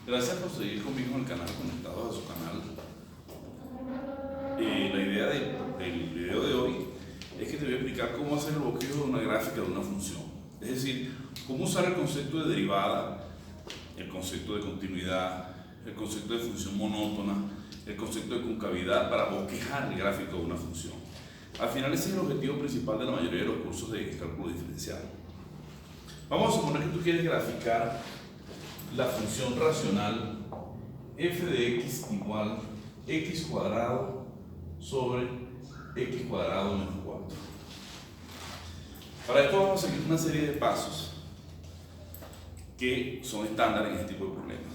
Gracias por seguir conmigo en el canal, conectados a su canal. La idea del video de hoy es que te voy a explicar cómo hacer el bloqueo de una gráfica de una función. Es decir, cómo usar el concepto de derivada, el concepto de continuidad, el concepto de función monótona, el concepto de concavidad para bosquejar el gráfico de una función. Al final ese es el objetivo principal de la mayoría de los cursos de cálculo diferencial. Vamos a suponer que tú quieres graficar la función racional f de x igual x cuadrado sobre x cuadrado menos 4. Para esto vamos a seguir una serie de pasos que son estándar en este tipo de problemas.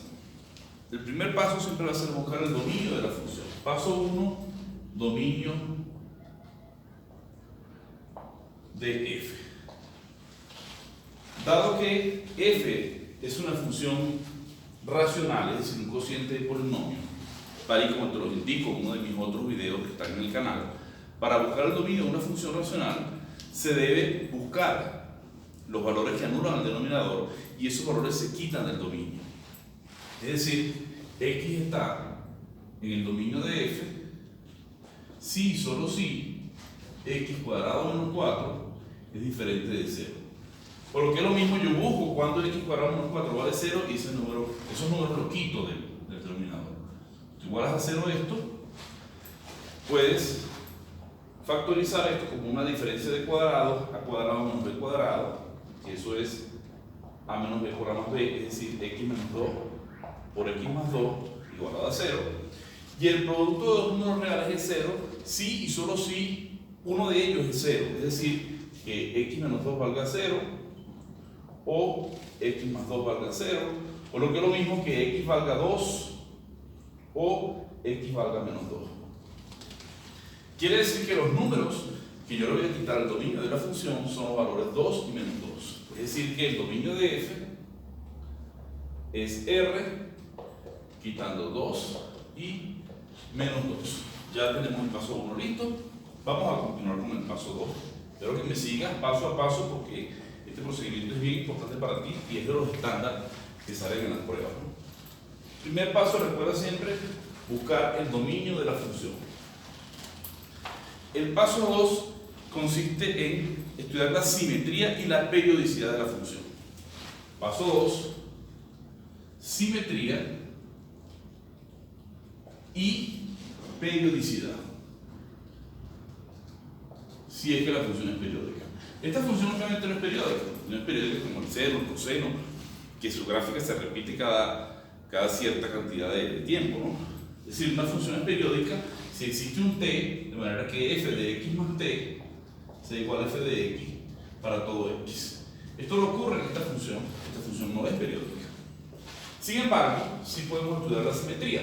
El primer paso siempre va a ser buscar el dominio de la función. Paso 1, dominio de f. Dado que f es una función racional, es decir, un cociente de polinomio, tal y como te lo indico en uno de mis otros videos que están en el canal, para buscar el dominio de una función racional se debe buscar los valores que anulan al denominador y esos valores se quitan del dominio. Es decir, x está en el dominio de f si y solo si x cuadrado menos 4 es diferente de 0. Por lo que es lo mismo, yo busco cuando x cuadrado menos 4 vale 0 y esos números los quito del denominador. Si igualas a 0 esto, puedes factorizar esto como una diferencia de cuadrado, a cuadrado menos b cuadrado, que eso es a menos b por a más b, es decir, x menos 2 por x más 2 igualado a 0. Y el producto de dos números reales es 0 si y solo si uno de ellos es 0, es decir, que x menos 2 valga 0 o x más 2 valga 0, o lo que es lo mismo que x valga 2 o x valga menos 2. Quiere decir que los números que yo le voy a quitar al dominio de la función son los valores 2 y menos 2. Es decir, que el dominio de f es r quitando 2 y menos 2. Ya tenemos el paso 1 listo. Vamos a continuar con el paso 2. Espero que me sigas paso a paso porque este procedimiento es bien importante para ti y es de los estándares que salen en las pruebas, ¿no? Primer paso, recuerda siempre buscar el dominio de la función. El paso 2 consiste en estudiar la simetría y la periodicidad de la función. Paso 2, simetría y periodicidad. Si es que la función es periódica. Esta función obviamente no es periódica como el seno, el coseno, que su gráfica se repite cada cierta cantidad de tiempo, ¿no? Es decir, una función es periódica si existe un t, de manera que f de x más t sea igual a f de x para todo x. Esto no ocurre en esta función no es periódica. Sin embargo, sí podemos estudiar la simetría.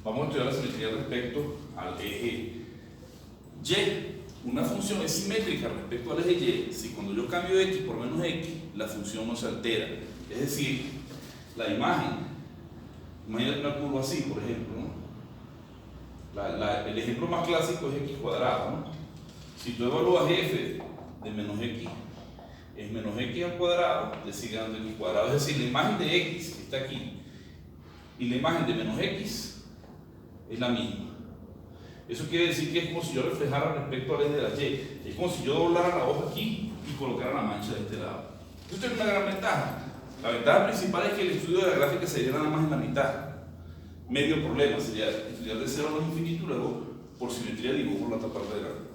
Vamos a estudiar la simetría respecto al eje y. Una función es simétrica respecto al eje y si cuando yo cambio x por menos x, la función no se altera. Es decir, la imagen, imagínate una curva así, por ejemplo, ¿no? El ejemplo más clásico es x cuadrado, ¿no? Si tú evalúas f de menos x, es menos x al cuadrado, le sigue dando x cuadrado. Es decir, la imagen de x que está aquí y la imagen de menos x es la misma. Eso quiere decir que es como si yo reflejara respecto al eje de la y. Es como si yo doblara la hoja aquí y colocara la mancha de este lado. Esto es una gran ventaja. La ventaja principal es que el estudio de la gráfica sería nada más en la mitad. Medio problema sería estudiar de 0 a los infinitos, luego por simetría dibujo la otra parte de la gráfica.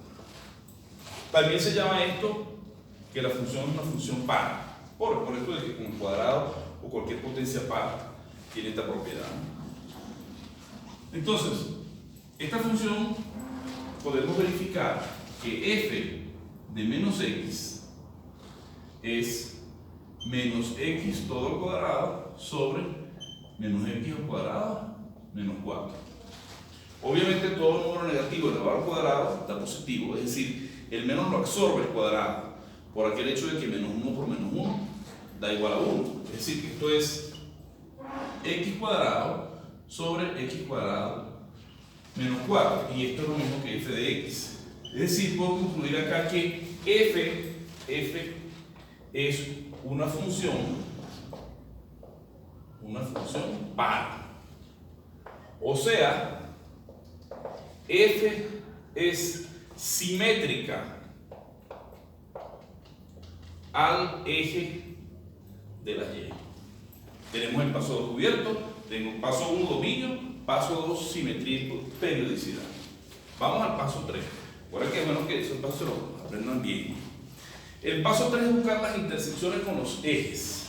También se llama esto que la función es una función par. Por esto de que con el cuadrado o cualquier potencia par tiene esta propiedad, ¿no? Entonces, esta función podemos verificar que f de menos x es menos x todo al cuadrado sobre menos x al cuadrado menos 4. Obviamente todo número negativo elevado al cuadrado da positivo, es decir, el menos lo absorbe el cuadrado por aquel hecho de que menos 1 por menos 1 da igual a 1. Es decir, que esto es x cuadrado sobre x cuadrado menos 4, y esto es lo mismo que f de x. Es decir, puedo concluir acá que f es una función una función par. O sea, f es simétrica al eje de la y. Tenemos el paso 2 cubierto, tengo paso 1 dominio, paso 2 simetría y periodicidad. Vamos al paso 3. Ahora que bueno que esos pasos lo aprendan bien. El paso 3 es buscar las intersecciones con los ejes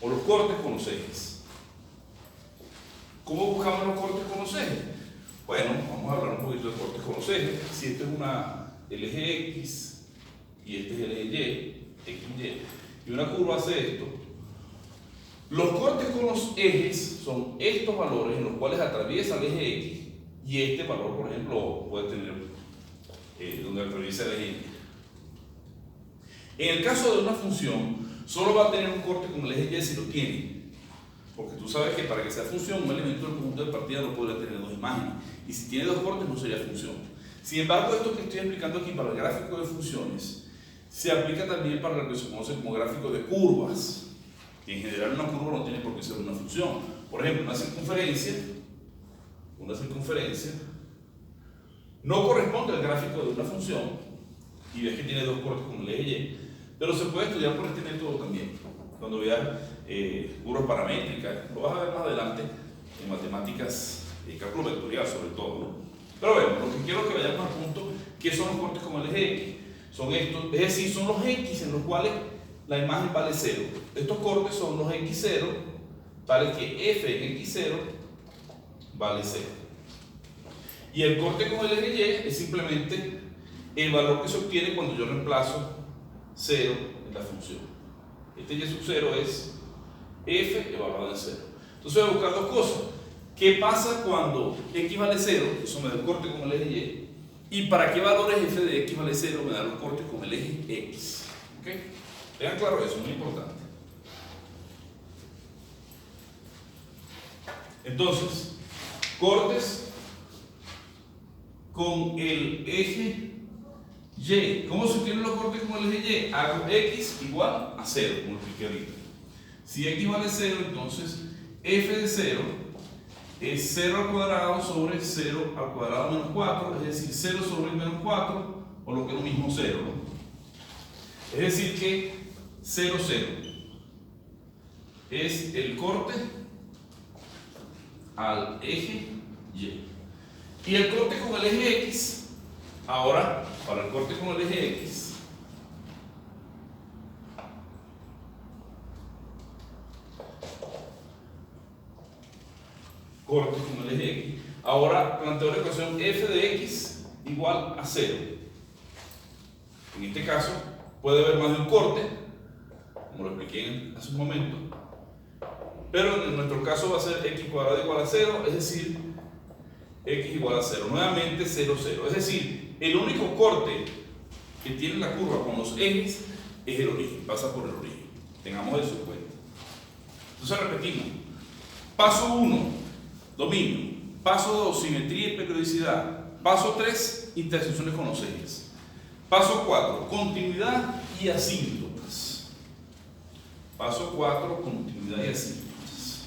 o los cortes con los ejes. ¿Cómo buscamos los cortes con los ejes? Bueno, vamos a hablar un poquito de cortes con los ejes. Si este es el eje X y este es el eje Y, XY, y una curva hace esto, los cortes con los ejes son estos valores en los cuales atraviesa el eje X y este valor, por ejemplo, puede tener donde atraviesa el eje Y. En el caso de una función, solo va a tener un corte con el eje Y si lo tiene. Porque tú sabes que para que sea función, un elemento del conjunto de partida no podría tener dos imágenes. Y si tiene dos cortes, no sería función. Sin embargo, esto que estoy explicando aquí para el gráfico de funciones, se aplica también para lo que se conoce como gráfico de curvas. Que en general una curva no tiene por qué ser una función. Por ejemplo, una circunferencia no corresponde al gráfico de una función, y ves que tiene dos cortes con el eje Y, pero se puede estudiar por este método también. Cuando veas curvas paramétricas, lo vas a ver más adelante en matemáticas y cálculo vectorial sobre todo, ¿no? Pero bueno, lo que quiero que vayamos al punto, ¿qué son los cortes con el eje X? Son estos, es decir, son los X en los cuales la imagen vale 0. Estos cortes son los X0, vale que f en X0 vale 0. Y el corte con el eje Y es simplemente el valor que se obtiene cuando yo reemplazo 0 en la función. Este Y sub 0 es f evaluado en 0. Entonces voy a buscar dos cosas. ¿Qué pasa cuando x vale 0? Eso me da el corte con el eje Y. ¿Y para qué valores f de x vale 0 me da los cortes con el eje x? ¿Ok? Tengan claro eso, muy importante. Entonces, cortes con el eje Y. ¿Cómo se obtienen los cortes con el eje Y? Hago x igual a 0, como expliqué ahorita. Si x vale 0, entonces f de 0 es 0 al cuadrado sobre 0 al cuadrado menos 4, es decir, 0 sobre el menos 4, o lo que es lo mismo 0, ¿no? Es decir que 0, 0 es el corte al eje Y. Y el corte con el eje X, ahora, para el corte con el eje X, corte con el eje X, ahora planteo la ecuación f de x igual a 0. En este caso, puede haber más de un corte, como lo expliqué hace un momento, pero en nuestro caso va a ser x cuadrado igual a 0, es decir, x igual a 0. Nuevamente 0, 0. Es decir, el único corte que tiene la curva con los ejes es el origen, pasa por el origen. Tengamos eso en cuenta. Entonces repetimos. Paso 1, dominio. Paso 2, simetría y periodicidad. Paso 3, intersecciones con los ejes. Paso 4, continuidad y asíntotas. Paso 4, continuidad y asíntotas.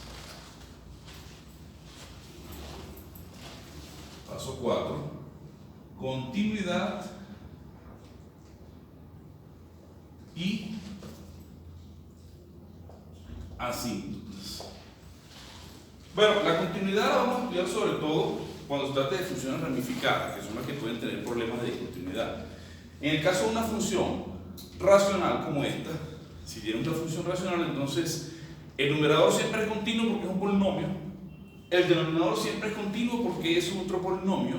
Paso 4, continuidad y asíntotas. Bueno, la continuidad la vamos a estudiar sobre todo cuando se trate de funciones ramificadas, que son las que pueden tener problemas de discontinuidad. En el caso de una función racional como esta, si tiene una función racional, entonces el numerador siempre es continuo porque es un polinomio, el denominador siempre es continuo porque es otro polinomio,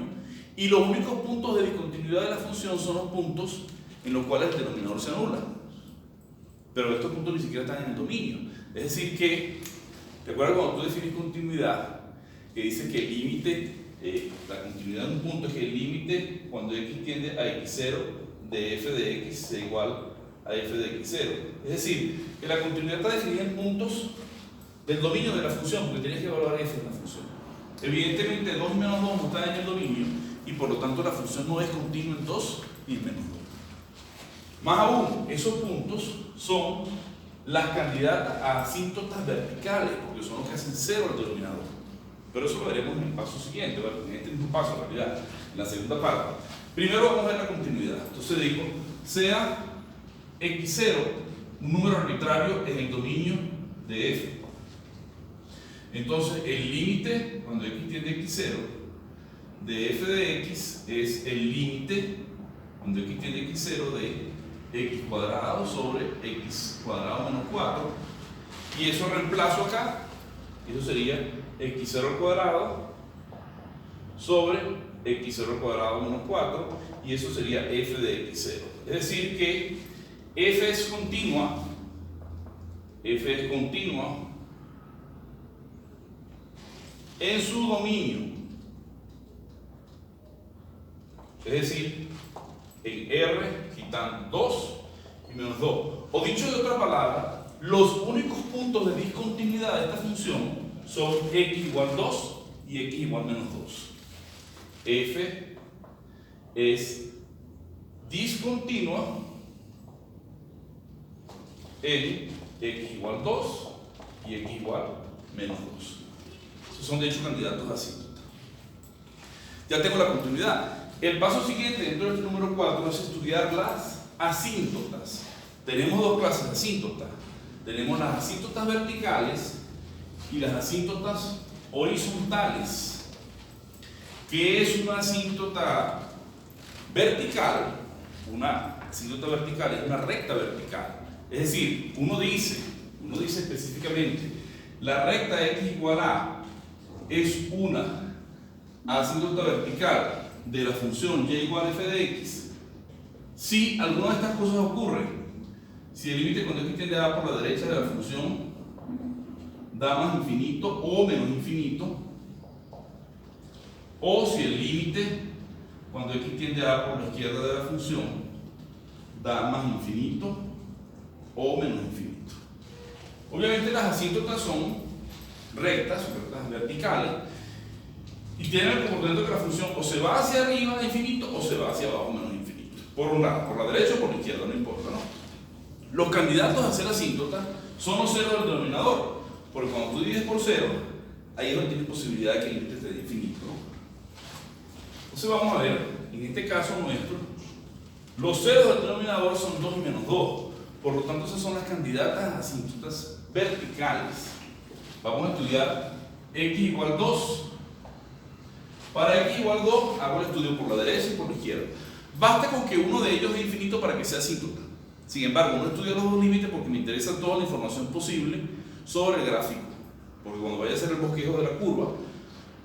y los únicos puntos de discontinuidad de la función son los puntos en los cuales el denominador se anula. Pero estos puntos ni siquiera están en el dominio. Es decir que, ¿te acuerdas cuando tú defines continuidad? Que dice que el límite, la continuidad de un punto es que el límite cuando x tiende a x0 de f de x sea igual a f de x0. Es decir, que la continuidad está definida en puntos del dominio de la función, porque tienes que evaluar f en la función. Evidentemente 2 menos 2 no está en el dominio y por lo tanto la función no es continua en 2 y en menos 2. Más aún, esos puntos son las candidatas a asíntotas verticales, porque son los que hacen cero al denominador. Pero eso lo veremos en el paso siguiente, ¿verdad? En este mismo paso en realidad, en la segunda parte. Primero vamos a ver la continuidad. Entonces digo, sea x0 un número arbitrario en el dominio de f. Entonces el límite, cuando x tiende a x0, de f de x es el límite, cuando x tiende a x0, de x cuadrado sobre x cuadrado menos 4, y eso reemplazo acá, eso sería x0 al cuadrado sobre x0 al cuadrado menos 4, y eso sería f de x0. Es decir que f es continua en su dominio, es decir, en R quitando 2 y menos 2. O dicho de otra palabra, los únicos puntos de discontinuidad de esta función son x igual 2 y x igual menos 2. F es discontinua en x igual 2 y x igual menos 2. Esos son de hecho candidatos a asíntota. Ya tengo la continuidad. El paso siguiente dentro de este número 4 es estudiar las asíntotas. Tenemos dos clases de asíntotas. Tenemos las asíntotas verticales y las asíntotas horizontales. ¿Qué es una asíntota vertical? Una asíntota vertical es una recta vertical. Es decir, uno dice específicamente, la recta x igual a es una asíntota vertical de la función y igual a f de x si alguna de estas cosas ocurre. Si el límite cuando x tiende a dar por la derecha de la función da más infinito o menos infinito, o si el límite cuando x tiende a dar por la izquierda de la función da más infinito o menos infinito. Obviamente las asíntotas son rectas verticales, y tienen el comportamiento que la función o se va hacia arriba de infinito o se va hacia abajo menos infinito. Por un lado, por la derecha o por la izquierda, no importa, ¿no? Los candidatos a ser asíntotas son los ceros del denominador, porque cuando tú divides por 0, ahí es donde tienes posibilidad de que el límite esté de infinito, ¿no? Entonces vamos a ver, en este caso nuestro, los ceros del denominador son 2 y menos 2. Por lo tanto, esas son las candidatas a asíntotas verticales. Vamos a estudiar x igual 2. Para x igual 2 hago el estudio por la derecha y por la izquierda. Basta con que uno de ellos es infinito para que sea asíntota. Sin embargo, uno estudia los dos límites porque me interesa toda la información posible sobre el gráfico. Porque cuando vaya a hacer el bosquejo de la curva,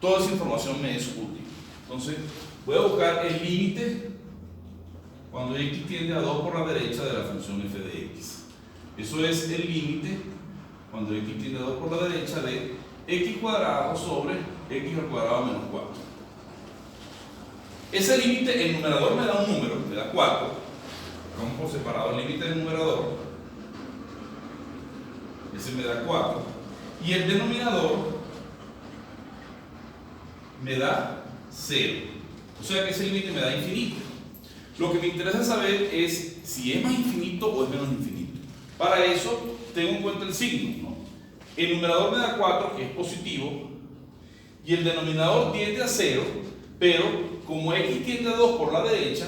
toda esa información me es útil. Entonces, voy a buscar el límite cuando x tiende a 2 por la derecha de la función f de x. Eso es el límite cuando x tiende a 2 por la derecha de x cuadrado sobre x al cuadrado menos 4. Ese límite, el numerador me da un número, me da 4. Vamos por separado el límite del numerador. Ese me da 4. Y el denominador me da 0. O sea que ese límite me da infinito. Lo que me interesa saber es si es más infinito o es menos infinito. Para eso tengo en cuenta el signo, ¿no? El numerador me da 4, que es positivo, y el denominador tiende a 0, pero como x tiende a 2 por la derecha,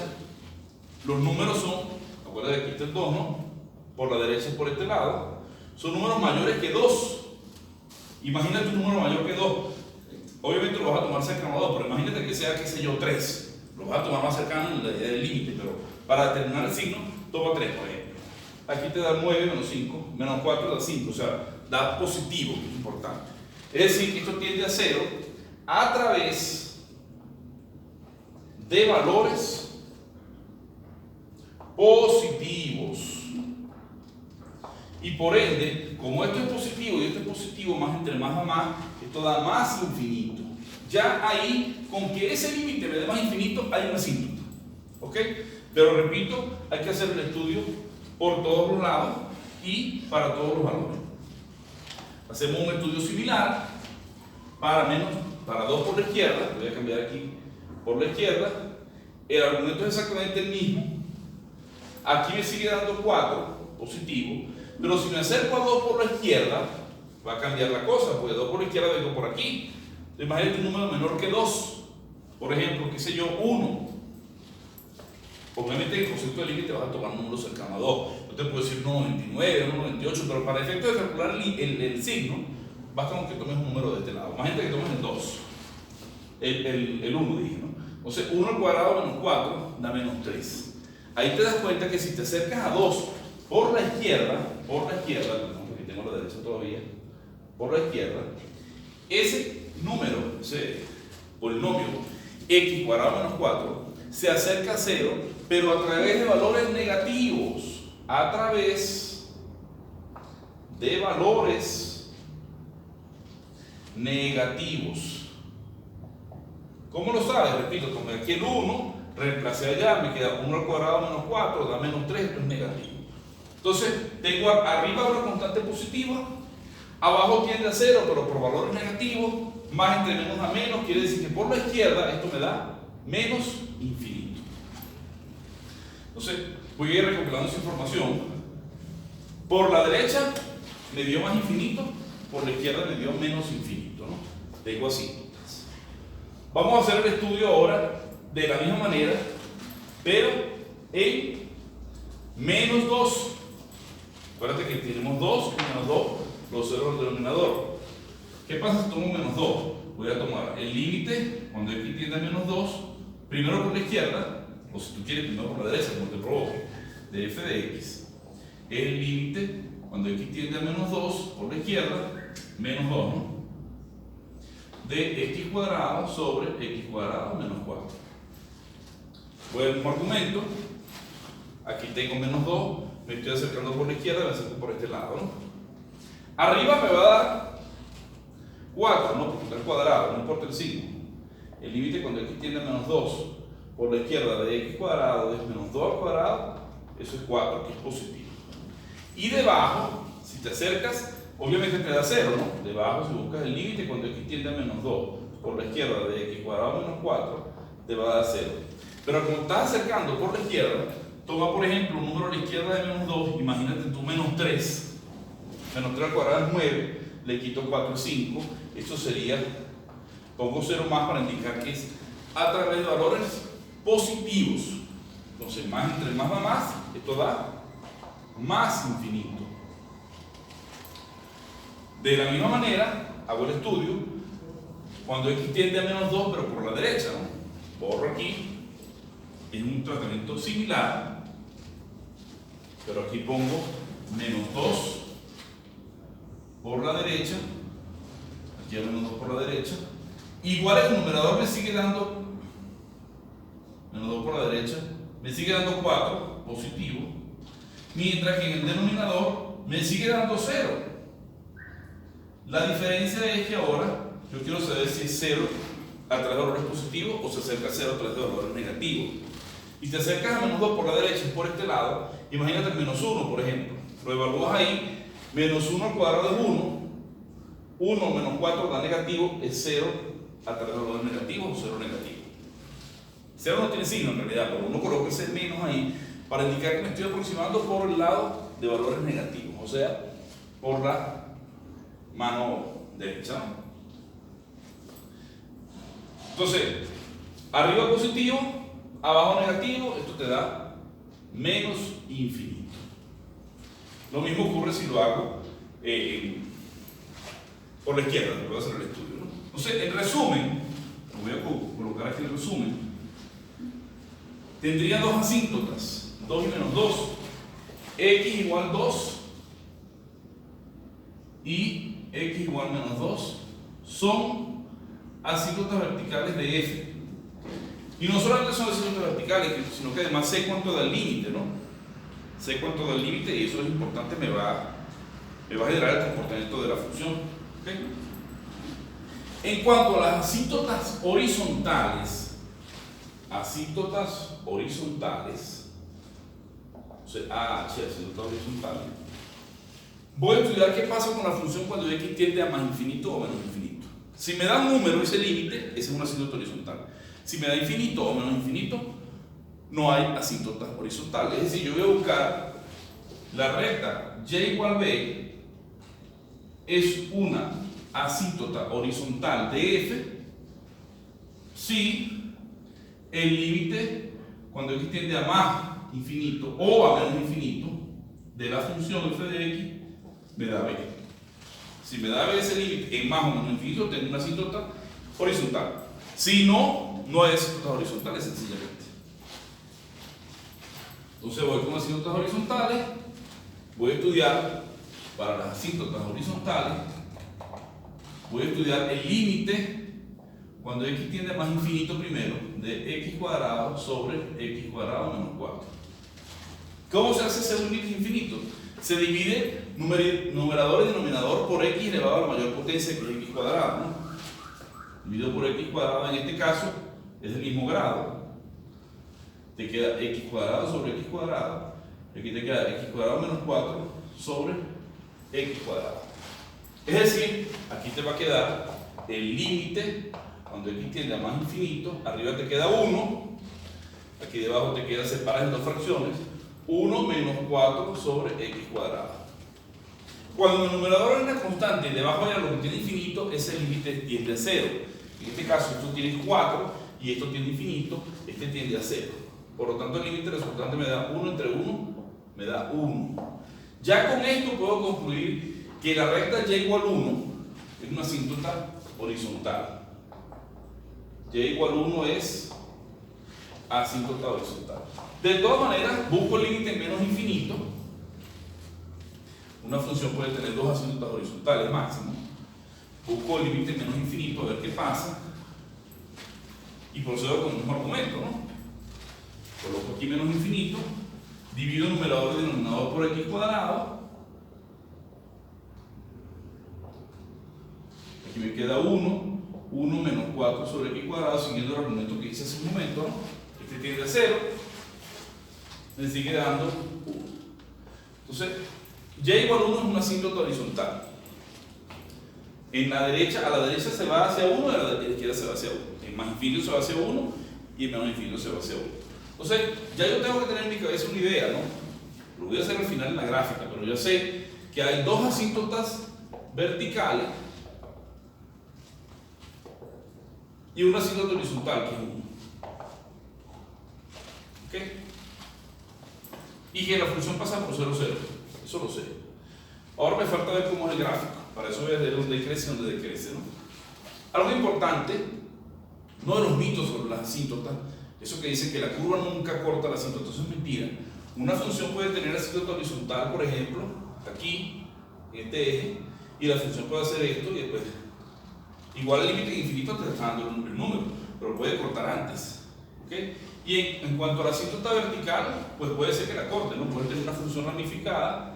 los números son, acuérdate que aquí está el 2, ¿no? Por la derecha y por este lado, son números mayores que 2. Imagínate un número mayor que 2. Obviamente lo vas a tomar cercano a 2, pero imagínate que sea, qué sé yo, 3. Lo vas a tomar más cercano en la idea del límite, pero para determinar el signo, toma 3, por ejemplo. Aquí te da 9 menos 5, menos 4 da 5, o sea, da positivo, que es importante. Es decir, que esto tiende a 0 a través de valores positivos. Y por ende, como esto es positivo y esto es positivo, más entre más a más, esto da más infinito. Ya ahí, con que ese límite me dé más infinito, hay una asíntota. ¿Ok? Pero repito, hay que hacer el estudio por todos los lados y para todos los valores. Hacemos un estudio similar para 2 por la izquierda. Voy a cambiar aquí por la izquierda. El argumento es exactamente el mismo. Aquí me sigue dando 4 positivo, Pero si me acerco a 2 por la izquierda, va a cambiar la cosa, porque 2 por la izquierda vengo por aquí. Imagínate un número menor que 2. Por ejemplo, qué sé yo, 1. Obviamente en el concepto de límite vas a tomar un número cercano a 2. Yo te puedo decir 1,99, 1,98, pero para efectos de calcular el signo, basta con que tomes un número de este lado. Imagínate que tomes el 2. El 1 dije, ¿no? Entonces 1 al cuadrado menos 4 da menos 3. Ahí te das cuenta que si te acercas a 2 por la izquierda, perdón, porque tengo la derecha todavía, por la izquierda, ese número, ese polinomio x cuadrado menos 4, se acerca a 0, pero a través de valores negativos. A través de valores negativos. ¿Cómo lo sabes? Repito, tomé aquí el 1, reemplacé allá, me queda 1 al cuadrado menos 4, da menos 3, esto es negativo. Entonces, tengo arriba una constante positiva, abajo tiende a 0, pero por valores negativos, más entre menos a menos, quiere decir que por la izquierda esto me da menos infinito. Entonces, voy a ir recopilando esa información. Por la derecha me dio más infinito, por la izquierda me dio menos infinito, ¿no? Tengo así. Vamos a hacer el estudio ahora de la misma manera, pero en menos 2. Acuérdate que tenemos 2 y menos 2, los ceros del denominador. ¿Qué pasa si tomo menos 2? Voy a tomar el límite cuando x tiende a menos 2, primero por la izquierda, o si tú quieres, primero por la derecha, como te provoque, de f de x. El límite cuando x tiende a menos 2 por la izquierda, menos 2, ¿no? De x cuadrado sobre x cuadrado menos 4. Voy al mismo argumento. Aquí tengo menos 2, me estoy acercando por la izquierda, me acerco por este lado, ¿no? Arriba me va a dar 4, ¿no? Porque está al cuadrado, no importa el signo. El límite cuando x tiende a menos 2 por la izquierda de x cuadrado es menos 2 al cuadrado, eso es 4, que es positivo. Y debajo, si te acercas, obviamente te da 0, ¿no? Debajo, si buscas el límite cuando x tiende a menos 2 por la izquierda de x cuadrado menos 4, te va a dar 0. Pero como estás acercando por la izquierda, toma por ejemplo un número a la izquierda de menos 2, imagínate tú menos 3. Menos 3 al cuadrado es 9, le quito 4 es 5, esto sería, pongo 0 más para indicar que es a través de valores positivos. Entonces, entre más va más, esto da más infinito. De la misma manera, hago el estudio cuando x tiende a menos 2, pero por la derecha, ¿no? Borro aquí, es un tratamiento similar, pero aquí pongo menos 2 por la derecha, aquí hay menos 2 por la derecha, igual el numerador me sigue dando menos 2 por la derecha, me sigue dando 4 positivo, mientras que en el denominador me sigue dando 0. La diferencia es que ahora yo quiero saber si es 0 a través de valores positivos o se acerca a 0 a través de valores negativos. Y te acercas a menos 2 por la derecha y por este lado, imagínate el menos 1, por ejemplo. Lo evalúas ahí, menos 1 al cuadrado es 1, 1 menos 4 da negativo, es 0 a través de valores negativos o 0 negativo. 0 no tiene signo en realidad, pero uno coloca ese menos ahí para indicar que me estoy aproximando por el lado de valores negativos, o sea, por la mano derecha. Entonces, arriba positivo, abajo negativo, esto te da menos infinito. Lo mismo ocurre si lo hago por la izquierda, voy a hacer el estudio, ¿no? Entonces, en resumen, lo voy a colocar aquí en el resumen, tendría dos asíntotas, 2 y menos 2, x igual 2 y x igual menos 2 son asíntotas verticales de f. Y no solamente son asíntotas verticales, sino que además sé cuánto da el límite, ¿no? Sé cuánto da el límite y eso es importante, me va a generar el comportamiento de la función. ¿Okay? En cuanto a las asíntotas horizontales, o sea, asíntotas horizontales, voy a estudiar qué pasa con la función cuando x tiende a más infinito o menos infinito. Si me da un número, ese límite, ese es una asíntota horizontal. Si me da infinito o menos infinito, no hay asíntotas horizontales. Es decir, yo voy a buscar la recta y igual b es una asíntota horizontal de f si el límite, cuando x tiende a más infinito o a menos infinito, de la función f de x me da b. Si me da b ese límite en más o menos infinito, tengo una asíntota horizontal. Si no, no hay asíntotas horizontales sencillamente. Entonces voy con asíntotas horizontales, voy a estudiar para las asíntotas horizontales, voy a estudiar el límite cuando x tiende a más infinito primero de x cuadrado sobre x cuadrado menos 4. ¿Cómo se hace ese límite infinito? Se divide numerador y denominador por x elevado a la mayor potencia que es x cuadrado, ¿no? Dividido por x cuadrado, en este caso es del mismo grado. Te queda x cuadrado sobre x cuadrado. Aquí te queda x cuadrado menos 4 sobre x cuadrado. Es decir, aquí te va a quedar el límite cuando x tiende a más infinito. Arriba te queda 1. Aquí debajo te queda separado en dos fracciones. 1 menos 4 sobre x cuadrado. Cuando el numerador es una constante y debajo hay algo que tiene infinito, ese límite tiende a 0. En este caso, esto tiene 4 y esto tiene infinito, este tiende a 0. Por lo tanto, el límite resultante me da 1 entre 1, me da 1. Ya con esto puedo concluir que la recta y igual 1 es una asíntota horizontal. Y igual 1 es asíntota horizontal. De todas maneras, busco el límite en menos infinito. Una función puede tener dos asíntotas horizontales máximo. Busco el límite en menos infinito, a ver qué pasa. Y procedo con el mismo argumento, ¿no? Coloco aquí menos infinito, divido el numerador y denominador por x cuadrado. Aquí me queda 1, 1 menos 4 sobre x cuadrado, siguiendo el argumento que hice hace un momento, ¿no? Este tiende a 0, me sigue dando 1. Entonces, y igual 1 es una asíntota horizontal. En la derecha, a la derecha se va hacia 1 y a la izquierda se va hacia 1. En más infinito se va hacia 1 y en menos infinito se va hacia 1. Entonces, ya yo tengo que tener en mi cabeza una idea, ¿no? Lo voy a hacer al final en la gráfica, pero yo sé que hay dos asíntotas verticales y una asíntota horizontal, que es 1. ¿Ok? Y que la función pasa por 0, 0. Eso lo sé. Ahora me falta ver cómo es el gráfico. Para eso voy a ver dónde crece y dónde decrece, ¿no? Algo importante, uno de los mitos sobre las asíntotas, eso que dice que la curva nunca corta la asíntota, eso es mentira. Una función puede tener asíntota horizontal, por ejemplo, aquí, en este eje, y la función puede hacer esto y después, igual el límite infinito te está dando el número, pero puede cortar antes. ¿Okay? Y en cuanto a la asíntota vertical, pues puede ser que la corte, ¿no? Puede tener una función ramificada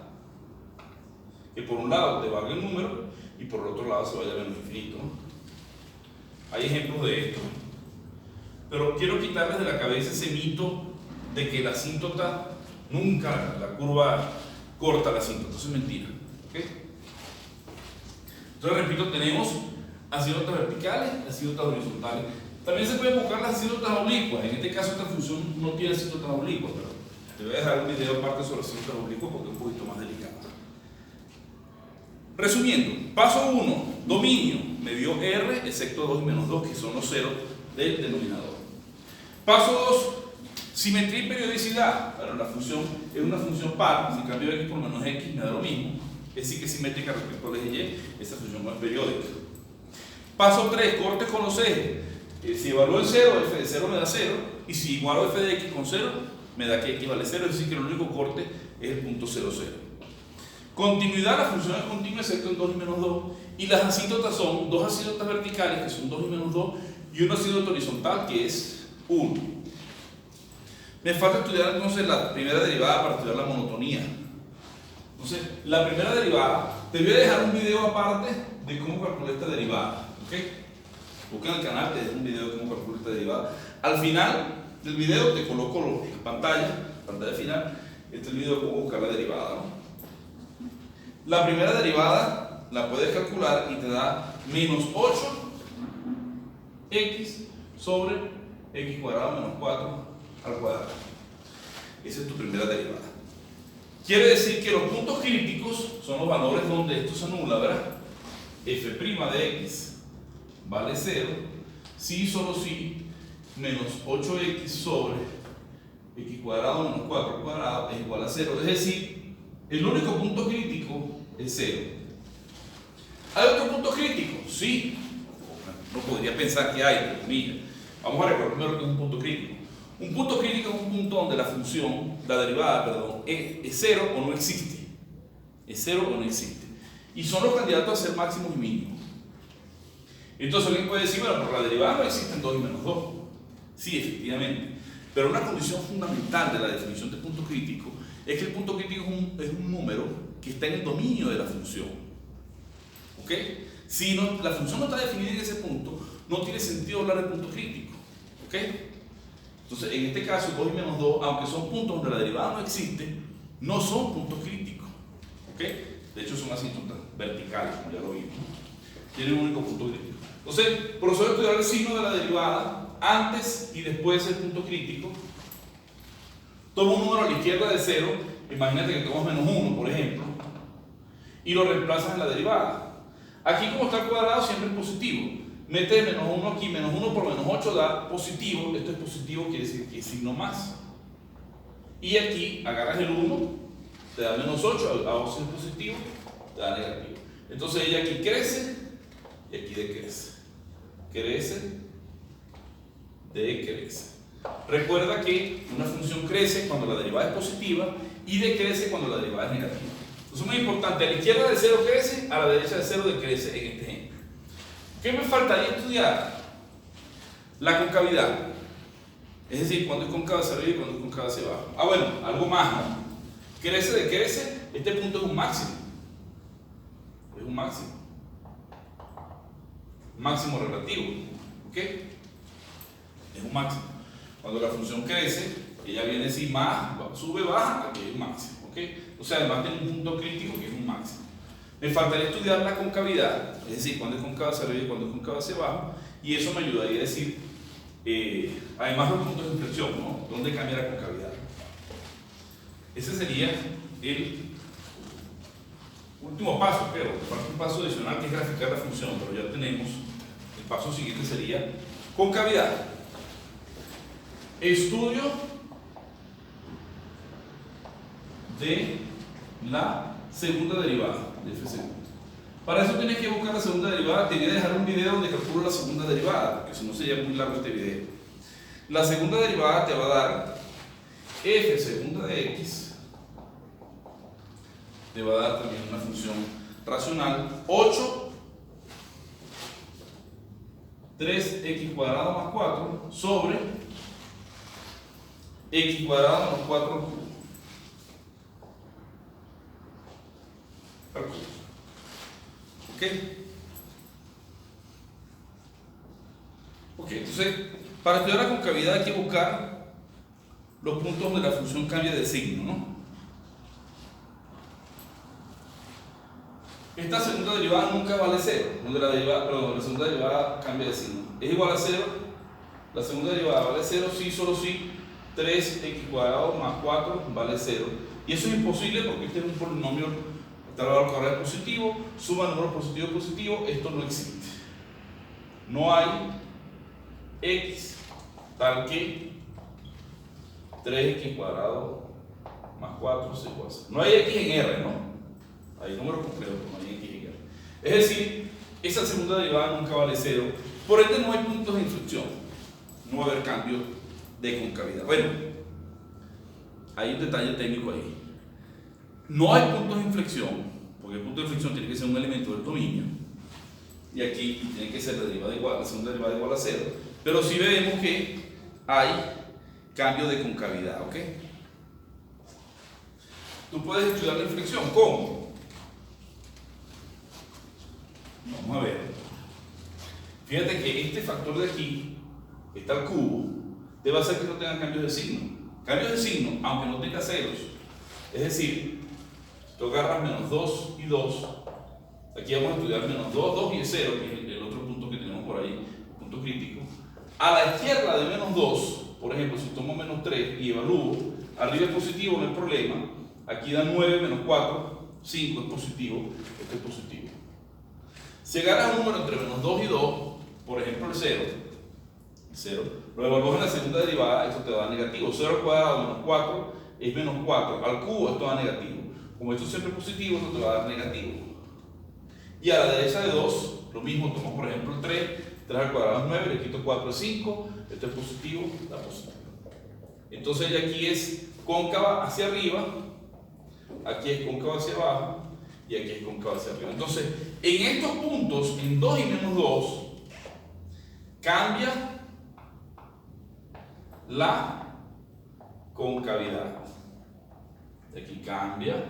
que por un lado te valga el número y por el otro lado se vaya a menos infinito, ¿no? Hay ejemplos de esto, pero quiero quitarles de la cabeza ese mito de que la asíntota nunca, la curva corta la asíntota. Eso es mentira. ¿Okay? Entonces, repito, tenemos asíntotas verticales, asíntotas horizontales. También se pueden buscar las asíntotas oblicuas. En este caso, esta función no tiene asíntotas oblicuas, pero te voy a dejar un video aparte sobre asíntotas oblicuas porque es un poquito más delicado. Resumiendo, paso 1, dominio, me dio R excepto 2 y menos 2, que son los ceros del denominador. Paso 2, simetría y periodicidad. Bueno, la función es una función par, si cambio x por menos x me da lo mismo, es decir que es simétrica respecto al eje y, esa función no es periódica. Paso 3, corte con los ejes. Si evalúo el 0, f de 0 me da 0, y si igualo f de x con 0, me da que x vale 0, es decir que el único corte es el punto 0, 0. Continuidad, la función es continua excepto en 2 y menos 2, y las asíntotas son dos asíntotas verticales que son 2 y menos 2 y una asíntota horizontal que es 1. Me falta estudiar entonces la primera derivada para estudiar la monotonía. Entonces, la primera derivada, te voy a dejar un video aparte de cómo calcular esta derivada. ¿Okay? Busca en el canal, te dejo un video de cómo calcular esta derivada. Al final del video te coloco la pantalla final, este es el video de cómo buscar la derivada, ¿no? La primera derivada la puedes calcular y te da menos 8x sobre x cuadrado menos 4 al cuadrado. Esa es tu primera derivada. Quiere decir que los puntos críticos son los valores donde esto se anula, ¿verdad? F' de x vale 0, si y solo si menos 8x sobre x cuadrado menos 4 cuadrado es igual a 0. Es decir, el único punto crítico es 0. ¿Hay otro punto crítico? Sí. No podría pensar que hay, entre comillas. Vamos a recordar primero que es un punto crítico. Un punto crítico es un punto donde la función, la derivada, perdón, es 0 o no existe. Es 0 o no existe. Y son los candidatos a ser máximos y mínimos. Entonces alguien puede decir, bueno, por la derivada no existen 2 y menos 2. Sí, efectivamente. Pero una condición fundamental de la definición de punto crítico es que el punto crítico es un número que está en el dominio de la función. ¿Ok? Si no, la función no está definida en ese punto, no tiene sentido hablar de punto crítico. ¿Ok? Entonces, en este caso, 2 y menos 2, aunque son puntos donde la derivada no existe, no son puntos críticos. ¿Ok? De hecho, son asíntotas verticales, como ya lo vimos. Tienen un único punto crítico. Entonces, procedo a estudiar el signo de la derivada antes y después del punto crítico. Tomo un número a la izquierda de 0, imagínate que tomas menos 1, por ejemplo, y lo reemplazas en la derivada. Aquí, como está el cuadrado, siempre es positivo. Mete menos 1 aquí, menos 1 por menos 8 da positivo. Esto es positivo, quiere decir que es signo más. Y aquí agarras el 1, te da menos 8, a 11 es positivo, te da negativo. Entonces ella aquí crece y aquí decrece. Crece, decrece. Recuerda que una función crece cuando la derivada es positiva y decrece cuando la derivada es negativa. Entonces es muy importante, a la izquierda de 0 crece, a la derecha de 0 decrece en este ejemplo. ¿Qué me faltaría estudiar? La concavidad. Es decir, cuándo es cóncava hacia arriba y cuándo es cóncava hacia abajo. Ah, bueno, algo más, ¿no? Crece, decrece, este punto es un máximo. Es un máximo. Máximo relativo. ¿Ok? Es un máximo. Cuando la función crece, ella viene así más, sube, baja, aquí hay un máximo. ¿Ok? O sea, además tiene un punto crítico que es un máximo. Me faltaría estudiar la concavidad, es decir, cuándo es cóncava hacia arriba y cuándo es cóncava hacia abajo, y eso me ayudaría a decir, además los puntos de inflexión, ¿no? ¿Dónde cambia la concavidad? Ese sería el último paso, pero falta un paso adicional que es graficar la función, pero ya tenemos. El paso siguiente sería concavidad. Estudio de la segunda derivada de f segundo. Para eso tienes que buscar la segunda derivada. Te voy a dejar un video donde calculo la segunda derivada, porque si no sería muy largo este video. La segunda derivada te va a dar f segunda de x, te va a dar también una función racional 8 3x cuadrado más 4 sobre x cuadrado menos 4 al cubo. ¿Ok? Ok, entonces, para estudiar la concavidad hay que buscar los puntos donde la función cambia de signo, ¿no? Esta segunda derivada nunca vale 0, donde la segunda derivada cambia de signo. Es igual a 0, la segunda derivada vale 0, sí, solo sí, 3x cuadrado más 4 vale 0. Y eso es imposible porque este es un polinomio, está el valor cuadrado positivo, suma números positivos positivos, esto no existe. No hay x tal que 3x cuadrado más 4 es igual a 0. No hay x en R, ¿no? Hay números complejos, pero no hay x en R. Es decir, esa segunda derivada nunca vale 0, por ende no hay puntos de inflexión, no va a haber cambio de concavidad. Bueno, hay un detalle técnico ahí. No hay puntos de inflexión, porque el punto de inflexión tiene que ser un elemento del dominio, y aquí tiene que ser la derivada igual, la segunda derivada igual a 0, pero sí vemos que hay cambio de concavidad, ¿ok? Tú puedes estudiar la inflexión, ¿cómo? Vamos a ver. Fíjate que este factor de aquí, está al cubo, debe hacer que no tenga cambios de signo. Cambios de signo, aunque no tenga ceros. Es decir, tú agarras menos 2 y 2. Aquí vamos a estudiar menos 2, 2 y 0, que es el otro punto que tenemos por ahí, el punto crítico. A la izquierda de menos 2, por ejemplo, si tomo menos 3 y evalúo, arriba es positivo, no hay problema. aquí da 9 menos 4, 5 es positivo, este es positivo. Si agarras un número entre menos 2 y 2, por ejemplo el 0, lo evalúas en la segunda derivada, esto te va a dar negativo. 0 al cuadrado menos 4 es menos 4 al cubo, esto da negativo. Como esto siempre es positivo, esto te va a dar negativo. Y a la derecha de 2, lo mismo, tomo por ejemplo el 3 al cuadrado es 9, le quito 4 es 5, esto es positivo, da positivo. Entonces ella aquí es cóncava hacia arriba, aquí es cóncava hacia abajo y aquí es cóncava hacia arriba. Entonces, en estos puntos, en 2 y menos 2, cambia la concavidad. Aquí cambia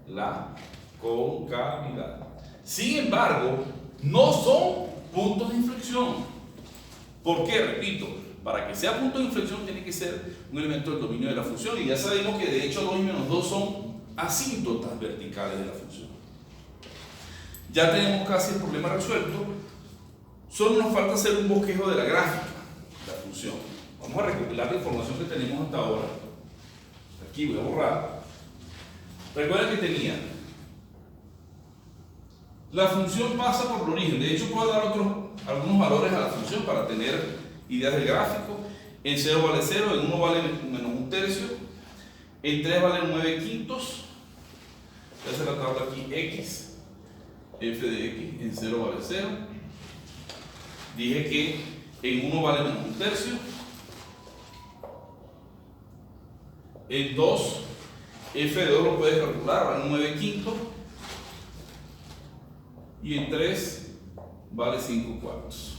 la concavidad. Sin embargo, no son puntos de inflexión. ¿Por qué? Repito, para que sea punto de inflexión tiene que ser un elemento del dominio de la función, y ya sabemos que de hecho 2 y menos 2 son asíntotas verticales de la función. Ya tenemos casi el problema resuelto, solo nos falta hacer un bosquejo de la gráfica de la función. Vamos a recopilar la información que tenemos hasta ahora. Aquí voy a borrar. Recuerden que tenía la función pasa por el origen. De hecho puedo dar algunos valores a la función para tener ideas del gráfico. En 0 vale 0, en 1 vale menos 1/3, en 3 vale 9/5. Voy a hacer la tabla aquí, x, f de x, en 0 vale 0. Dije que en 1 vale menos 1/3. En 2, f de 2 lo puedes calcular, vale 9/5. Y en 3 vale 5/4.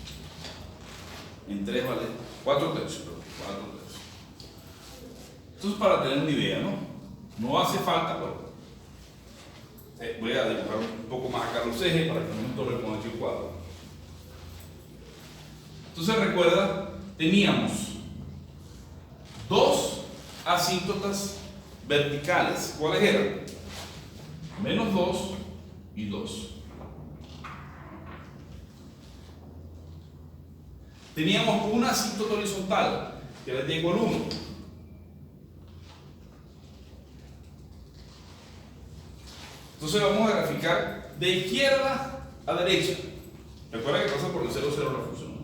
En 3 vale 4/3. Entonces, para tener una idea, no hace falta, pero voy a dibujar un poco más acá los ejes para que no me torre con aquí el cuadro. Entonces recuerda, teníamos dos asíntotas verticales. ¿Cuáles eran? Menos 2 y 2. Teníamos una asíntota horizontal, que era y igual 1. Entonces vamos a graficar de izquierda a derecha. Recuerda que pasa por el 0, 0 la función.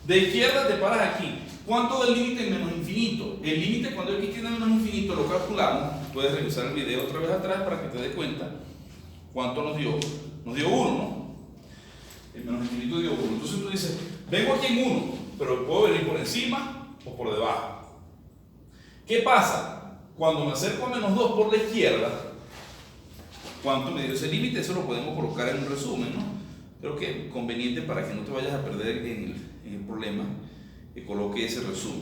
De izquierda te paras aquí. ¿Cuánto del límite en menos infinito? El límite cuando x tiene menos infinito lo calculamos. Puedes revisar el video otra vez atrás para que te des cuenta cuánto nos dio. Nos dio 1, ¿no? El menos infinito dio 1. Entonces tú dices, vengo aquí en 1, pero puedo venir por encima o por debajo. ¿Qué pasa? Cuando me acerco a menos 2 por la izquierda, ¿cuánto me dio ese límite? Eso lo podemos colocar en un resumen, ¿no? Creo que es conveniente para que no te vayas a perder en el problema, que coloque ese resumen.